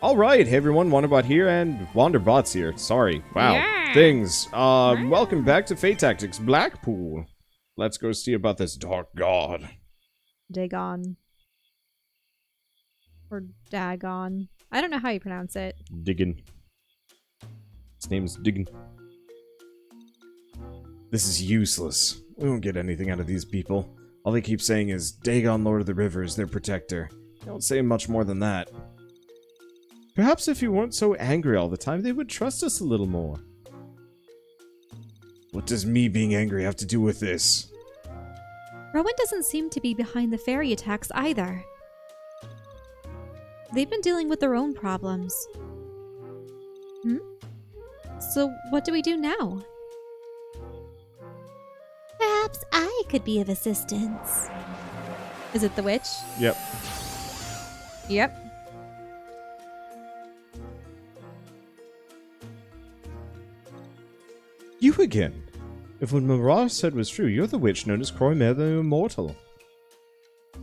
Alright, hey everyone, Wanderbot here, and Wanderbots here. Sorry. Wow. Yeah. Things. Welcome back to Fae Tactics Blackpool. Let's go see about this dark god. Dagon. Or Dagon. I don't know how you pronounce it. Diggin. His name's Diggin. This is useless. We won't get anything out of these people. All they keep saying is, Dagon, Lord of the River, is their protector. They don't say much more than that. Perhaps if you weren't so angry all the time, they would trust us a little more. What does me being angry have to do with this? Rowan doesn't seem to be behind the fairy attacks either. They've been dealing with their own problems. So what do we do now? Perhaps I could be of assistance. Is it the witch? Yep. Yep. You again! If what Marsh said was true, you're the witch known as Croymere the Immortal.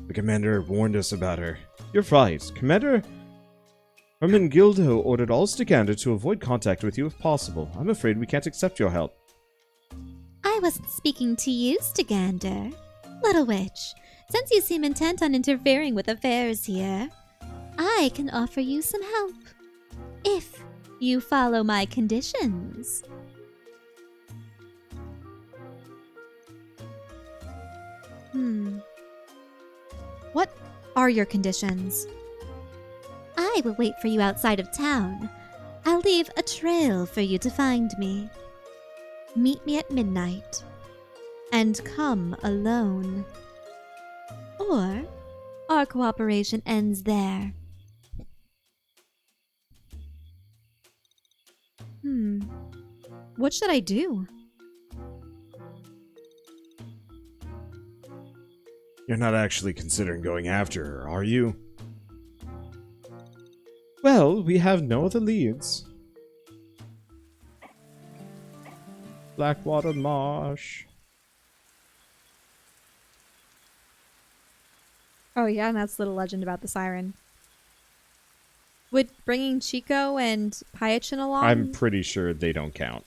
The commander warned us about her. You're right. Commander Hermengildo ordered all Stigander to avoid contact with you if possible. I'm afraid we can't accept your help. I wasn't speaking to you, Stigander. Little witch, since you seem intent on interfering with affairs here, I can offer you some help. If you follow my conditions. What are your conditions? I will wait for you outside of town. I'll leave a trail for you to find me. Meet me at midnight. And come alone. Or our cooperation ends there. What should I do? You're not actually considering going after her, are you? Well, we have no other leads. Blackwater Marsh. Oh yeah, and that's the little legend about the siren. Would bringing Chico and Pyachin along? I'm pretty sure they don't count.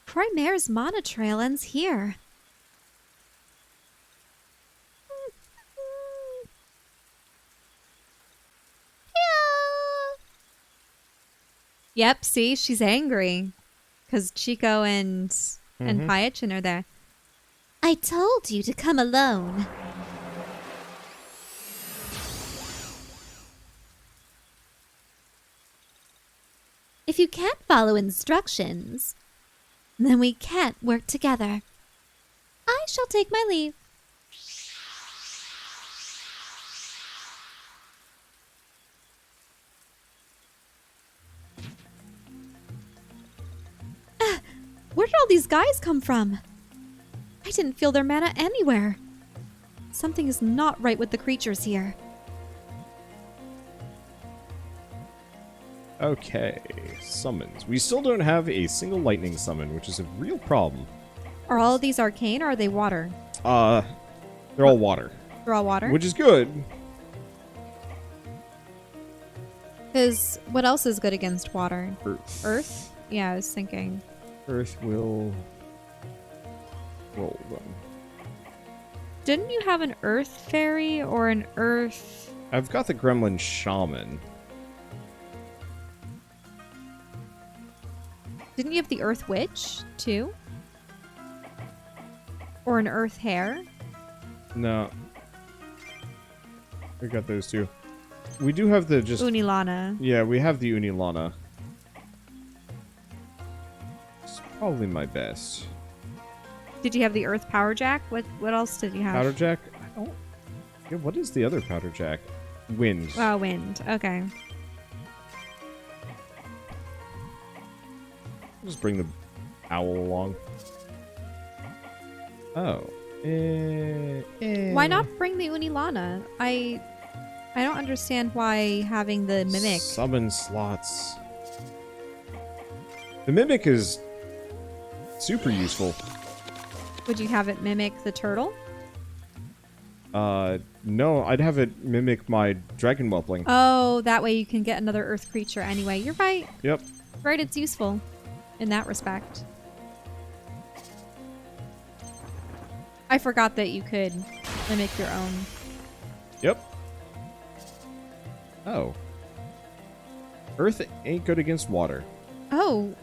Croymare's Mana Trail ends here. Yep, see, she's angry. Because Chico and Pyachin are there. I told you to come alone. If you can't follow instructions, then we can't work together. I shall take my leave. Where did all these guys come from? I didn't feel their mana anywhere. Something is not right with the creatures here. Okay, summons. We still don't have a single lightning summon, which is a real problem. Are all of these arcane or are they water? They're all water. They're all water? Which is good. Because what else is good against water? Earth. Earth? Yeah, I was thinking. Earth will roll them. Didn't you have an earth fairy or an earth... I've got the gremlin shaman. Didn't you have the earth witch, too? Or an earth hare? No. We got those two. We do have the just... Unilana. Yeah, we have the Unilana. It's probably my best. Did you have the earth power jack? What else did you have? Powder Jack? I don't... Yeah, what is the other Powder Jack? Wind. Oh, wind. Okay. Just bring the owl along. Oh. Why not bring the Unilana? I don't understand why having the mimic. Summon slots. The mimic is super useful. Would you have it mimic the turtle? No, I'd have it mimic my dragon whelpling. Oh, that way you can get another earth creature anyway. You're right. Yep. Right, it's useful in that respect. I forgot that you could mimic your own. Yep. Oh. Earth ain't good against water. Oh.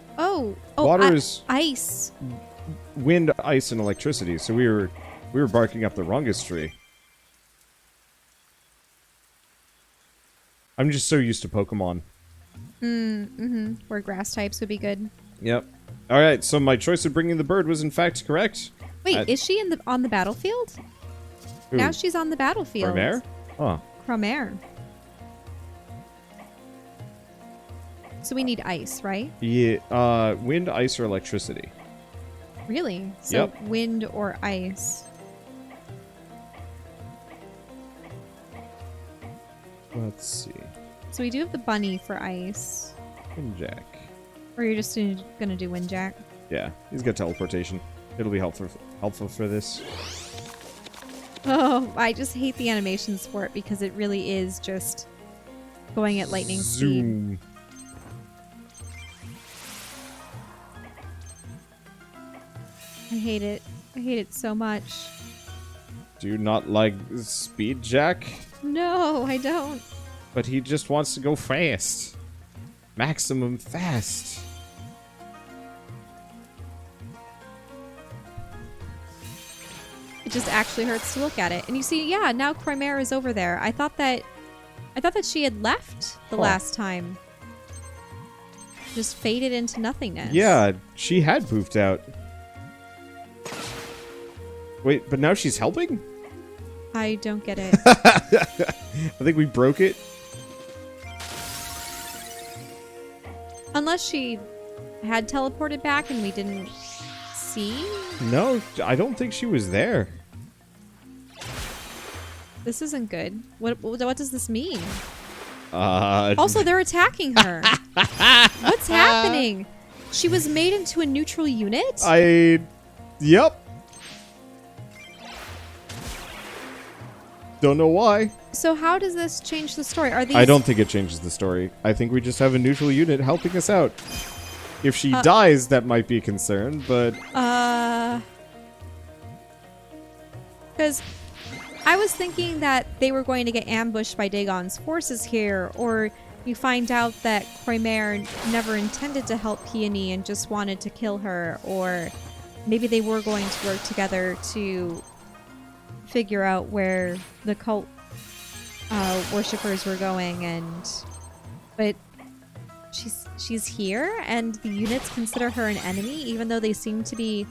Water is ice. wind, ice, and electricity, so we were barking up the wrongest tree. I'm just so used to Pokemon. Where grass types would be good. Yep. Alright, so my choice of bringing the bird was in fact correct. Wait, is she on the battlefield? Who? Now she's on the battlefield. Cromare? Oh. Cromare. So we need ice, right? Yeah, wind, ice, or electricity. Really? So Yep. wind or ice. Let's see. So we do have the bunny for ice. Windjack. Or you're just gonna do Windjack? Yeah, he's got teleportation. It'll be helpful for this. Oh, I just hate the animations for it because it really is just going at lightning speed. Zoom. I hate it. I hate it so much. Do you not like Speed Jack? No, I don't. But he just wants to go fast. Maximum fast. It just actually hurts to look at it. And you see, yeah, now Cromare is over there. I thought that she had left the last time. Just faded into nothingness. Yeah, she had poofed out. Wait, but now she's helping? I don't get it. I think we broke it. Unless she had teleported back and we didn't see. No, I don't think she was there. This isn't good. What does this mean? Uh, Also, they're attacking her. What's happening? She was made into a neutral unit? Yep. Don't know why. So how does this change the story? Are these... I don't think it changes the story. I think we just have a neutral unit helping us out. If she dies, that might be a concern, but... Because I was thinking that they were going to get ambushed by Dagon's forces here, or you find out that Cromare never intended to help Peony and just wanted to kill her, or maybe they were going to work together to figure out where the cult worshippers were going, but she's here and the units consider her an enemy even though they seem to be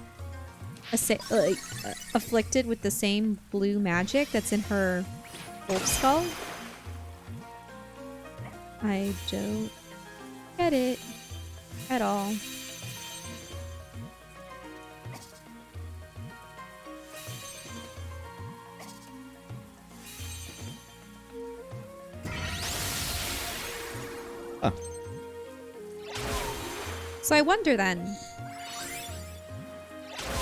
afflicted with the same blue magic that's in her wolf skull. I don't get it at all. So I wonder then,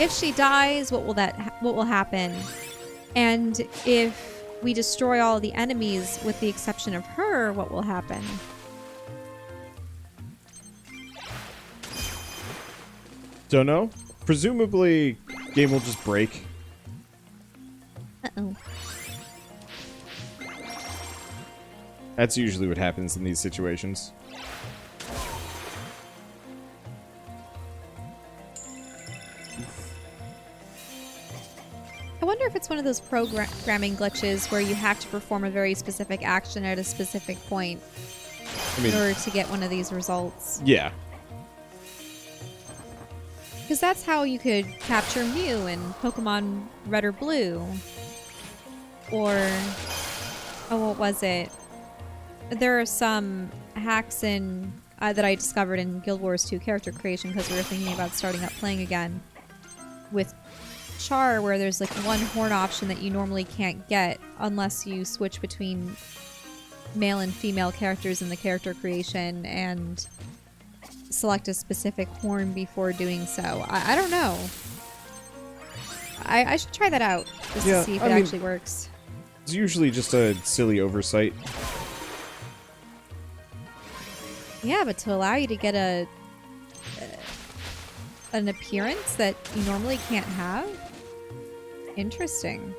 if she dies, what will happen? And if we destroy all the enemies with the exception of her, what will happen? Don't know. Presumably, game will just break. Uh-oh. That's usually what happens in these situations. I wonder if it's one of those programming glitches where you have to perform a very specific action at a specific point in order to get one of these results. Yeah. Because that's how you could capture Mew in Pokemon Red or Blue. Or, oh, what was it? There are some hacks in that I discovered in Guild Wars 2 character creation because we were thinking about starting up playing again with Char, where there's like one horn option that you normally can't get unless you switch between male and female characters in the character creation and select a specific horn before doing so. I don't know. I should try that out just to see if it actually works. It's usually just a silly oversight. Yeah, but to allow you to get an appearance that you normally can't have? Interesting.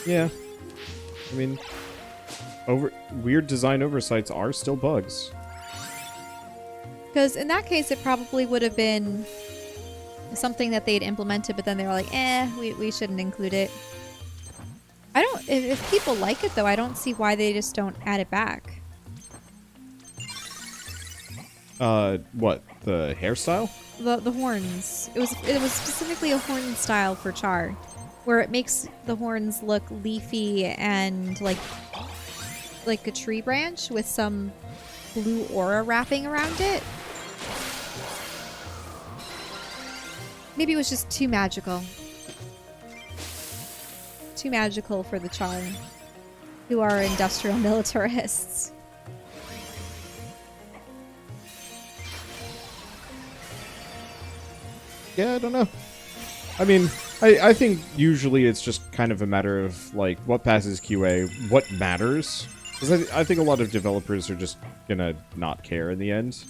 Yeah. I mean, weird design oversights are still bugs. Because in that case, it probably would have been something that they'd implemented, but then they were like, we shouldn't include it. I don't... If people like it, though, I don't see why they just don't add it back. What? The hairstyle? The horns. It was specifically a horn style for Char, where it makes the horns look leafy and like a tree branch with some blue aura wrapping around it. Maybe it was just too magical. Too magical for the Char, who are industrial militarists. Yeah, I don't know. I mean, I think usually it's just kind of a matter of, like, what passes QA, what matters. Because I think a lot of developers are just gonna not care in the end.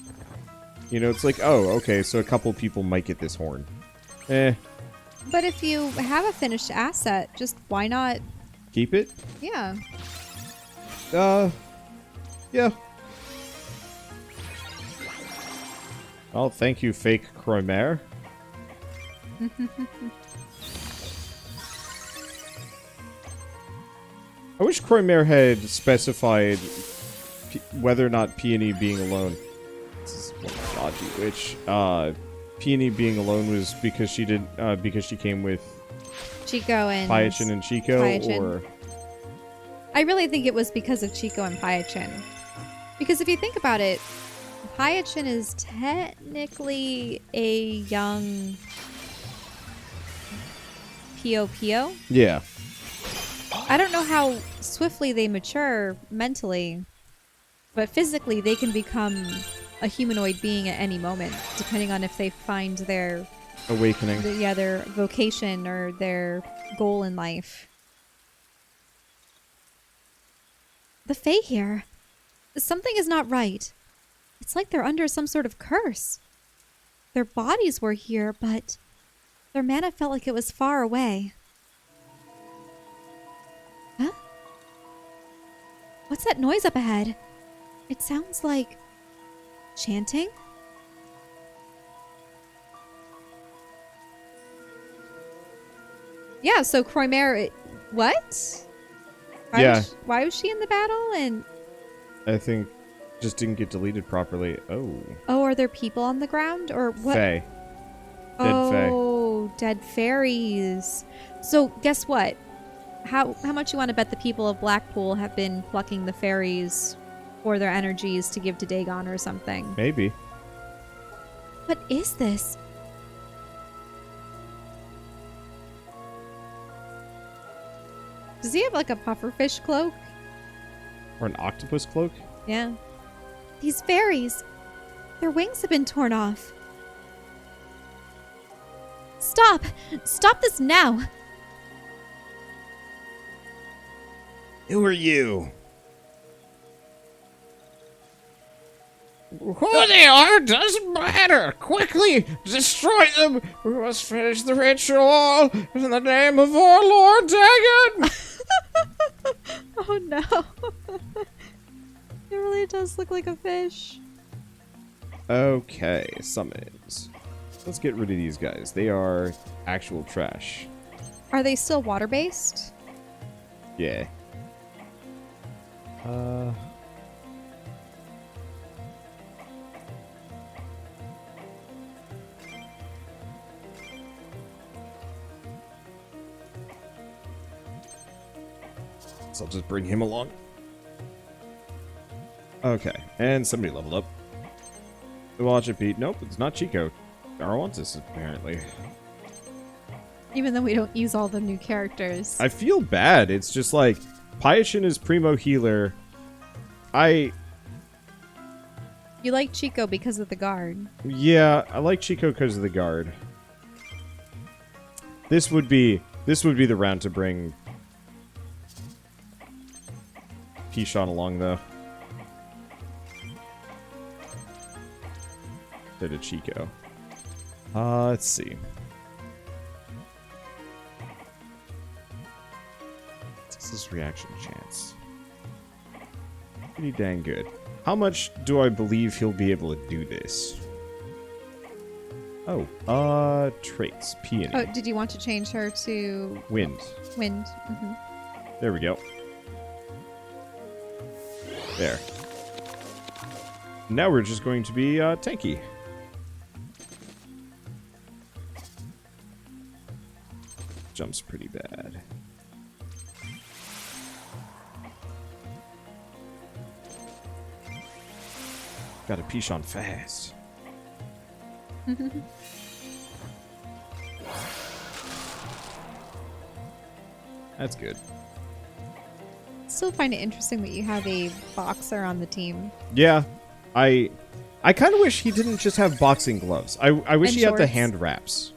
You know, it's like, oh, okay, so a couple people might get this horn. But if you have a finished asset, just why not... Keep it? Yeah. Yeah. Well, thank you, fake Cromer. I wish Cromer had specified whether or not Peony being alone. This is one dodgy witch. Peony being alone was because she came with Chico and... Pyachin and Chico, Pyachin. or... I really think it was because of Chico and Pyachin. Because if you think about it, Pyachin is technically a young Pio. Yeah. I don't know how swiftly they mature mentally, but physically they can become a humanoid being at any moment, depending on if they find their Awakening. their vocation or their goal in life. The Fae here. Something is not right. It's like they're under some sort of curse. Their bodies were here, but their mana felt like it was far away. Huh? What's that noise up ahead? It sounds like chanting? Yeah, so Cromer... What? Why was she in the battle? And I think just didn't get deleted properly. Oh. oh, are there people on the ground or what? Fae. Dead Fae. Oh, dead fairies. So guess what? How much you want to bet the people of Blackpool have been plucking the fairies for their energies to give to Dagon or something? Maybe. What is this? Does he have like a pufferfish cloak? Or an octopus cloak? Yeah. These fairies, their wings have been torn off. Stop! Stop this now! Who are you? Who they are doesn't matter. Quickly, destroy them. We must finish the ritual in the name of our Lord Dagon. Oh no. It really does look like a fish. Okay, summons. Let's get rid of these guys. They are actual trash. Are they still water-based? Yeah. So I'll just bring him along. Okay, and somebody leveled up. Watch it, Pete. Nope, it's not Chico. Arawantis, apparently. Even though we don't use all the new characters. I feel bad. It's just like, Pyachin is primo healer. You like Chico because of the guard. Yeah, I like Chico because of the guard. This would be the round to bring P-Shot along, though. Did a Chico. Let's see. What's this reaction chance? Pretty dang good. How much do I believe he'll be able to do this? Oh, traits. Peony. Oh, did you want to change her to Wind. wind? Mm-hmm. There we go. There. Now we're just going to be tanky. Jumps pretty bad. Got a Pichon fast. That's good. Still find it interesting that you have a boxer on the team. Yeah, I kind of wish he didn't just have boxing gloves. I wish And he had the shorts. hand wraps.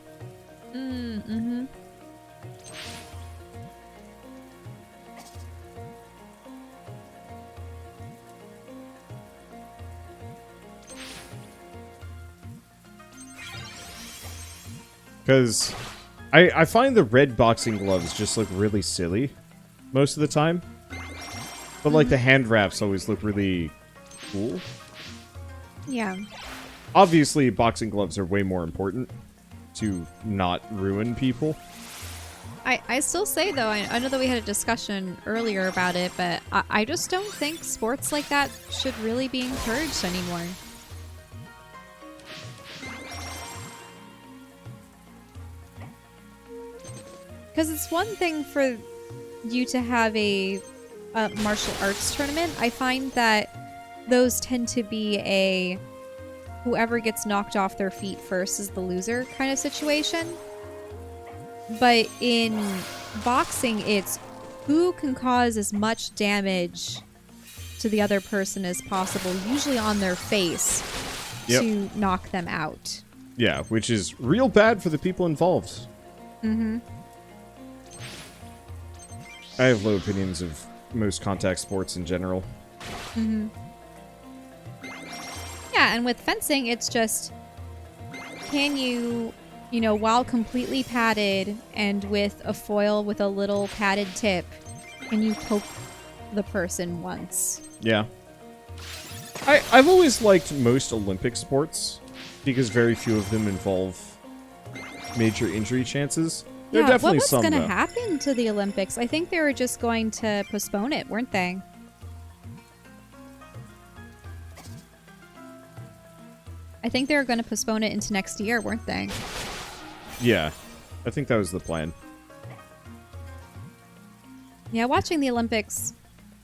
Mm-hmm. Because I find the red boxing gloves just look really silly most of the time. But like the hand wraps always look really cool. Yeah. Obviously, boxing gloves are way more important to not ruin people. I still say, though, I know that we had a discussion earlier about it, but I just don't think sports like that should really be encouraged anymore. Because it's one thing for you to have a martial arts tournament. I find that those tend to be a whoever gets knocked off their feet first is the loser kind of situation. But in boxing, it's who can cause as much damage to the other person as possible, usually on their face, Yep. to knock them out. Yeah, which is real bad for the people involved. Mm-hmm. I have low opinions of most contact sports in general. Mm-hmm. Yeah, and with fencing, it's just, can you, while completely padded and with a foil with a little padded tip, can you poke the person once? Yeah. I've always liked most Olympic sports because very few of them involve major injury chances. There are definitely what was some, going to though. happen to the Olympics? I think they were just going to postpone it, weren't they? I think they were going to postpone it into next year, weren't they? Yeah, I think that was the plan. Yeah, watching the Olympics,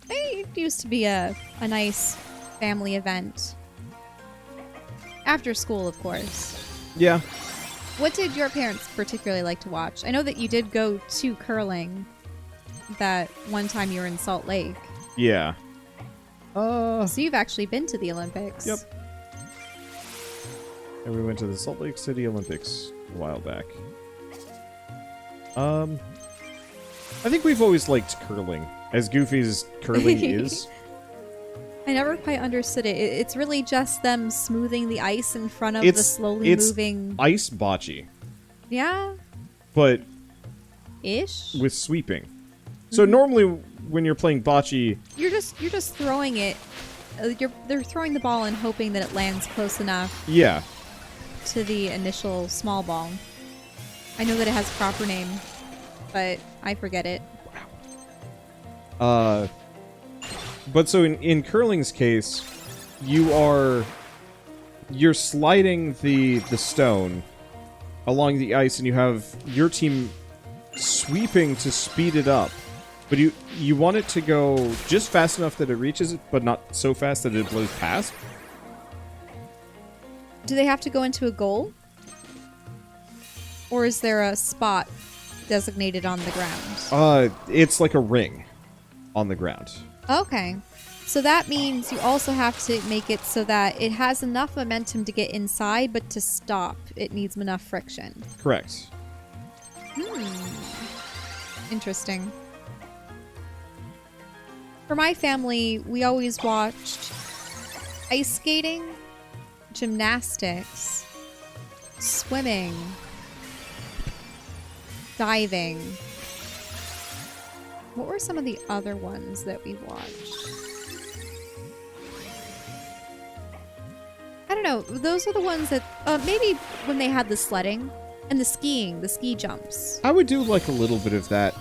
it used to be a nice family event. After school, of course. Yeah. What did your parents particularly like to watch? I know that you did go to curling that one time you were in Salt Lake. Yeah. So you've actually been to the Olympics. Yep. And we went to the Salt Lake City Olympics a while back. I think we've always liked curling. As goofy as curling is. I never quite understood it. It's really just them smoothing the ice in front of the It's slowly moving... ice bocce, Yeah? but Ish? with sweeping. So normally when you're playing bocce, You're just throwing it. They're throwing the ball and hoping that it lands close enough yeah. to the initial small ball. I know that it has a proper name, but I forget it. But so in curling's case, you're sliding the stone along the ice, and you have your team sweeping to speed it up. But you want it to go just fast enough that it reaches it, but not so fast that it blows past. Do they have to go into a goal? Or is there a spot designated on the ground? It's like a ring on the ground. Okay. So that means you also have to make it so that it has enough momentum to get inside, but to stop, it needs enough friction. Correct. Interesting. For my family, we always watched ice skating, gymnastics, swimming, diving. What were some of the other ones that we watched? I don't know. Those are the ones that maybe when they had the sledding and the skiing, the ski jumps. I would do like a little bit of that.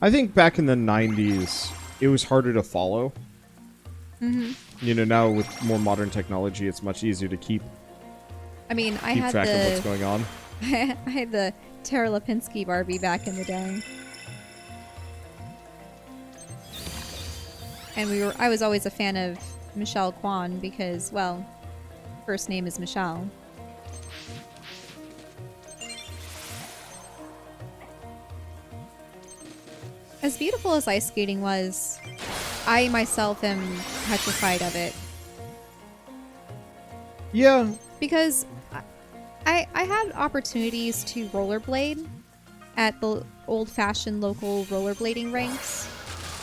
I think back in the 90s, it was harder to follow. Mm-hmm. You know, now with more modern technology, it's much easier to keep I mean, I keep had track of what's the going on. I had the Tara Lipinski Barbie back in the day. And I was always a fan of Michelle Kwan because, well, first name is Michelle. As beautiful as ice skating was, I myself am petrified of it. Yeah. Because I had opportunities to rollerblade at the old-fashioned local rollerblading rinks.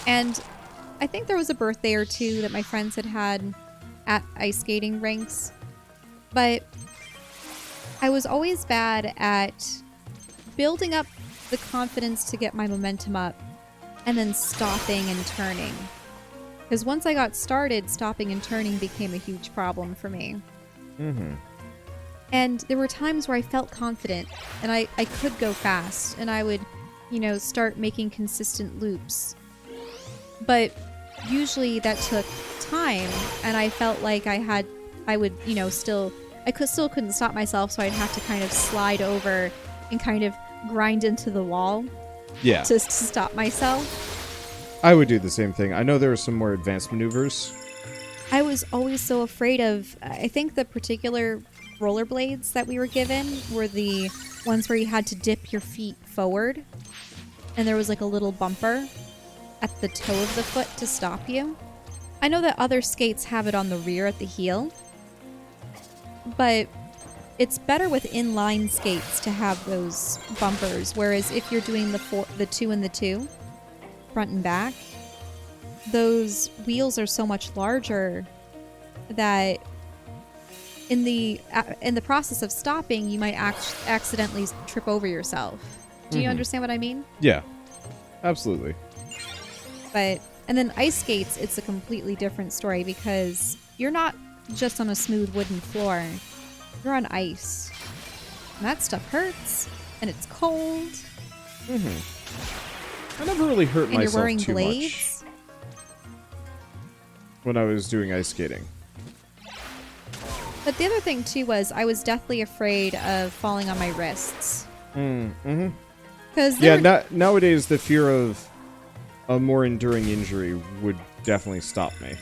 And I think there was a birthday or two that my friends had at ice skating rinks. But I was always bad at building up the confidence to get my momentum up and then stopping and turning. Because once I got started, stopping and turning became a huge problem for me. Mm-hmm. And there were times where I felt confident and I could go fast and I would, you know, start making consistent loops. But usually that took time and I felt like I would, you know, still couldn't stop myself, so I'd have to kind of slide over and kind of grind into the wall. Yeah. To stop myself. I would do the same thing. I know there are some more advanced maneuvers. I was always so afraid of, I think the particular rollerblades that we were given were the ones where you had to dip your feet forward and there was like a little bumper at the toe of the foot to stop you. I know that other skates have it on the rear at the heel, but it's better with inline skates to have those bumpers, whereas if you're doing the 2 and the 2, front and back, those wheels are so much larger that in the process of stopping, you might accidentally trip over yourself. Do you understand what I mean? Yeah, absolutely. And then ice skates, it's a completely different story because you're not just on a smooth wooden floor. You're on ice. And that stuff hurts. And it's cold. Mm-hmm. I never really hurt and you're myself wearing too blades. much when I was doing ice skating. But the other thing too was I was deathly afraid of falling on my wrists. Mm-hmm. Because nowadays the fear of a more enduring injury would definitely stop me.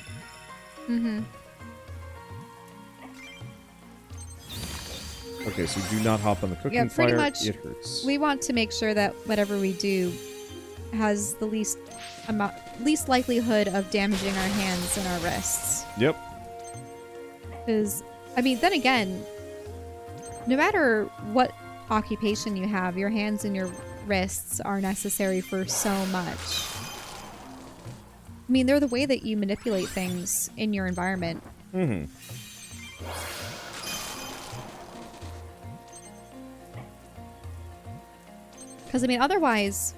Mm-hmm. Okay, so do not hop on the cooking pretty fire. much, It hurts. we want to make sure that whatever we do has the least likelihood of damaging our hands and our wrists. Yep. Because, I mean, then again, no matter what occupation you have, your hands and your wrists are necessary for so much. I mean, they're the way that you manipulate things in your environment. Mm-hmm. Because, I mean, otherwise,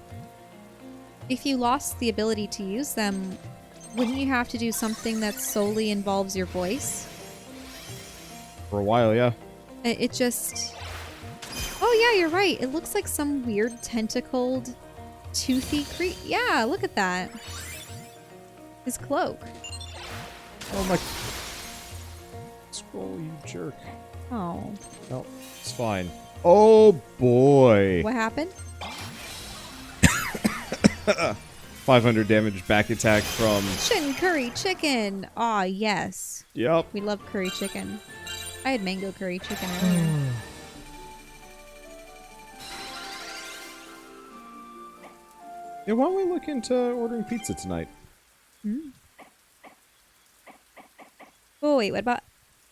if you lost the ability to use them, wouldn't you have to do something that solely involves your voice? For a while, yeah. It just... Oh, yeah, you're right. It looks like some weird tentacled, toothy creature. Yeah, look at that. His cloak. Oh my... Scroll, you jerk. Oh. No, it's fine. Oh boy. What happened? 500 damage back attack from... Shin curry chicken. Aw, yes. Yep. We love curry chicken. I had mango curry chicken earlier. Yeah, why don't we look into ordering pizza tonight? Oh, wait, what about...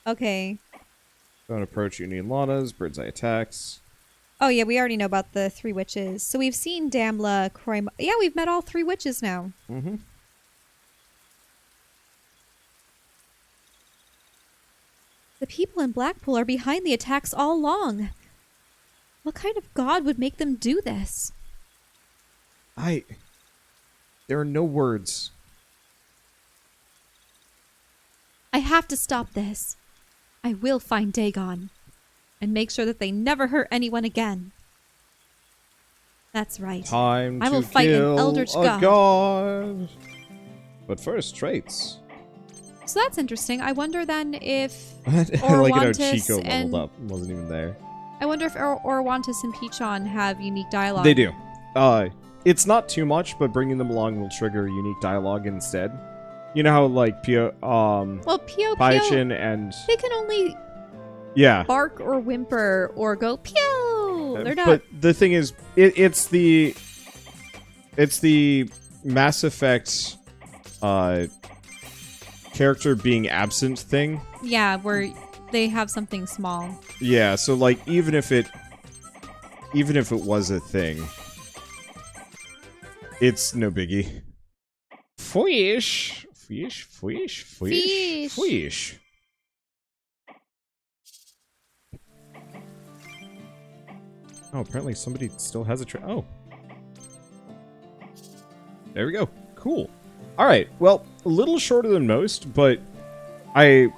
Okay. Don't approach Union Lanas, bird's eye attacks. Oh, yeah, we already know about the 3 witches. So we've seen Damla, Croy... Yeah, we've met all 3 witches now. Mm-hmm. The people in Blackpool are behind the attacks all along. What kind of god would make them do this? There are no words. I have to stop this. I will find Dagon and make sure that they never hurt anyone again. That's right. Time I to will fight an kill eldritch a god. But first, traits. So that's interesting. I wonder then if I like it how Orwantis Chico and leveled up. Wasn't even there. I wonder if Orwantis and Peachon have unique dialogue. They do. It's not too much, but bringing them along will trigger unique dialogue instead. You know how like Pio, Well, Pio Paichin and they can only bark or whimper or go pew. They're not. But the thing is, it's the Mass Effect character being absent thing. Yeah, where they have something small. Yeah, so like even if it was a thing, it's no biggie. Fish. Oh, apparently somebody still has a oh. There we go. Cool. All right. Well, a little shorter than most, but the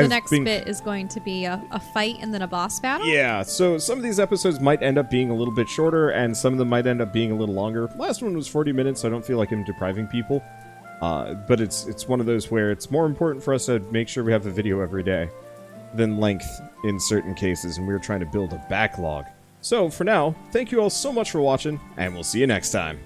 next bit is going to be a fight and then a boss battle. Yeah, so some of these episodes might end up being a little bit shorter, and some of them might end up being a little longer. Last one was 40 minutes, so I don't feel like I'm depriving people. But it's one of those where it's more important for us to make sure we have a video every day than length in certain cases, and we're trying to build a backlog. So for now, thank you all so much for watching, and we'll see you next time.